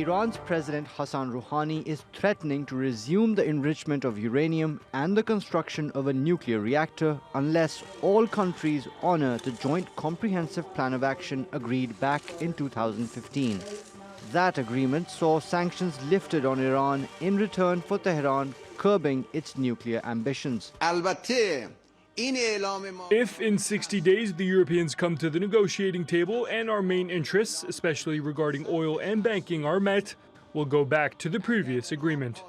Iran's President Hassan Rouhani is threatening to resume the enrichment of uranium and the construction of a nuclear reactor unless all countries honor the Joint Comprehensive Plan of Action agreed back in 2015. That agreement saw sanctions lifted on Iran in return for Tehran curbing its nuclear ambitions. If in 60 days the Europeans come to the negotiating table and our main interests, especially regarding oil and banking, are met, we'll go back to the previous agreement.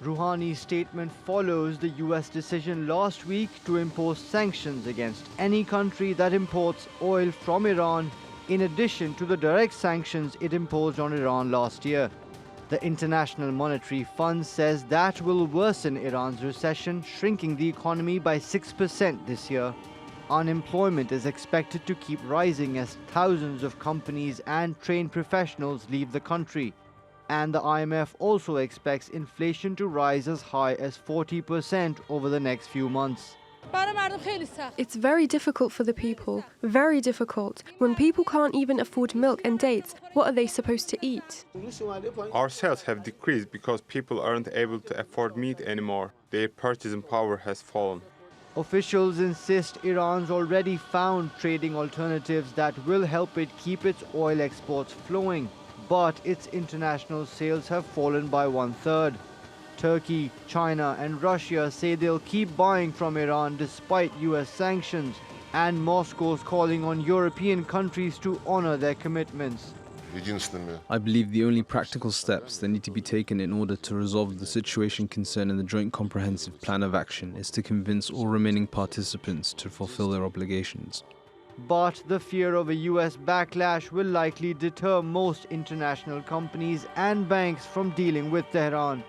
Rouhani's statement follows the US decision last week to impose sanctions against any country that imports oil from Iran, in addition to the direct sanctions it imposed on Iran last year. The International Monetary Fund says that will worsen Iran's recession, shrinking the economy by 6% this year. Unemployment is expected to keep rising as thousands of companies and trained professionals leave the country. And the IMF also expects inflation to rise as high as 40% over the next few months. It's very difficult for the people, very difficult. When people can't even afford milk and dates, what are they supposed to eat? Our sales have decreased because people aren't able to afford meat anymore. Their purchasing power has fallen. Officials insist Iran's already found trading alternatives that will help it keep its oil exports flowing, but its international sales have fallen by 1/3. Turkey, China and Russia say they'll keep buying from Iran despite US sanctions, and Moscow's calling on European countries to honor their commitments. I believe the only practical steps that need to be taken in order to resolve the situation concerning the Joint Comprehensive Plan of Action is to convince all remaining participants to fulfill their obligations. But the fear of a US backlash will likely deter most international companies and banks from dealing with Tehran.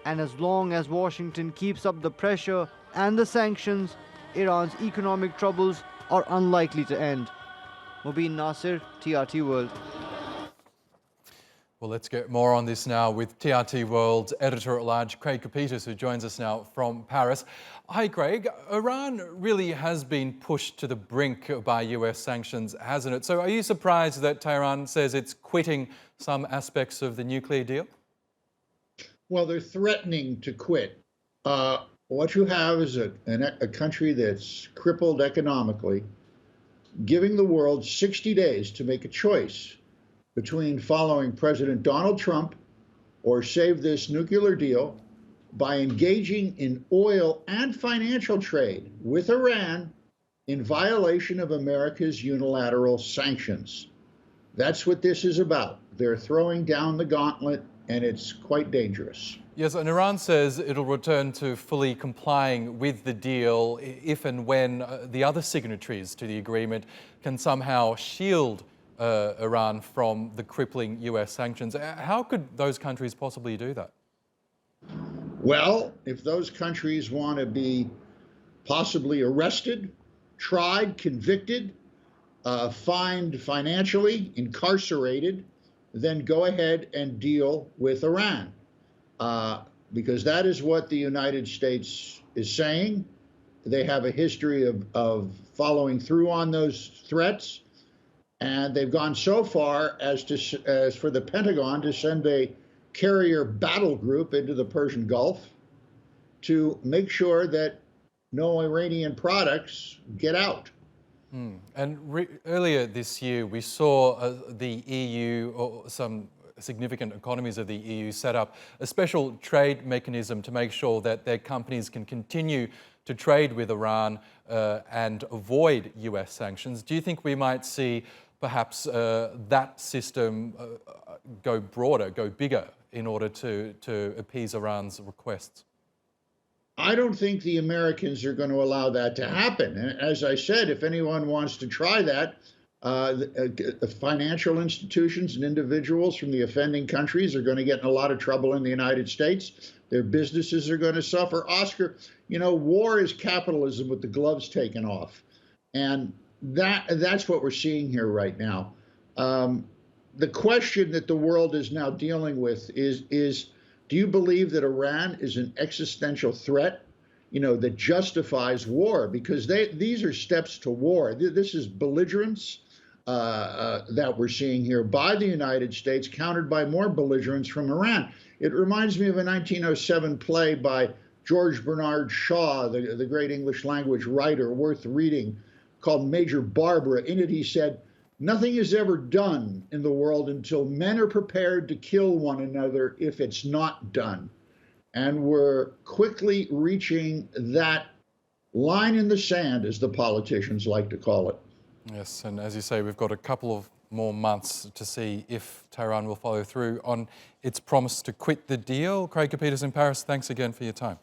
And as long as Washington keeps up the pressure and the sanctions, Iran's economic troubles are unlikely to end. Mobin Nasir, TRT World. Well, let's get more on this now with TRT World's editor-at-large, Craig Copetas, who joins us now from Paris. Hi, Craig. Iran really has been pushed to the brink by US sanctions, hasn't it? So are you surprised that Tehran says it's quitting some aspects of the nuclear deal? Well, they're threatening to quit. What you have is a country that's crippled economically, giving the world 60 days to make a choice between following President Donald Trump or save this nuclear deal by engaging in oil and financial trade with Iran in violation of America's unilateral sanctions. That's what this is about. They're throwing down the gauntlet, and it's quite dangerous. Yes, and Iran says it'll return to fully complying with the deal if and when the other signatories to the agreement can somehow shield Iran from the crippling US sanctions. How could those countries possibly do that? Well, if those countries want to be possibly arrested, tried, convicted, fined financially, incarcerated, then go ahead and deal with Iran. Because that is what the United States is saying. They have a history of following through on those threats. And they've gone so far as for the Pentagon to send a carrier battle group into the Persian Gulf to make sure that no Iranian products get out. And earlier this year, we saw the EU, or some significant economies of the EU, set up a special trade mechanism to make sure that their companies can continue to trade with Iran and avoid US sanctions. Do you think we might see perhaps that system go broader, go bigger in order to appease Iran's requests? I don't think the Americans are going to allow that to happen. And as I said, if anyone wants to try that, the financial institutions and individuals from the offending countries are going to get in a lot of trouble in the United States. Their businesses are going to suffer. Oscar, you know, war is capitalism with the gloves taken off. And that's what we're seeing here right now. The question that the world is now dealing with is do you believe that Iran is an existential threat, you know, that justifies war? Because these are steps to war. This is belligerence. that we're seeing here by the United States, countered by more belligerence from Iran. It reminds me of a 1907 play by George Bernard Shaw, the great English language writer, worth reading, called Major Barbara. In it, he said, "Nothing is ever done in the world until men are prepared to kill one another if it's not done." And we're quickly reaching that line in the sand, as the politicians like to call it. Yes, and as you say, we've got a couple of more months to see if Tehran will follow through on its promise to quit the deal. Craig Copetas in Paris, thanks again for your time.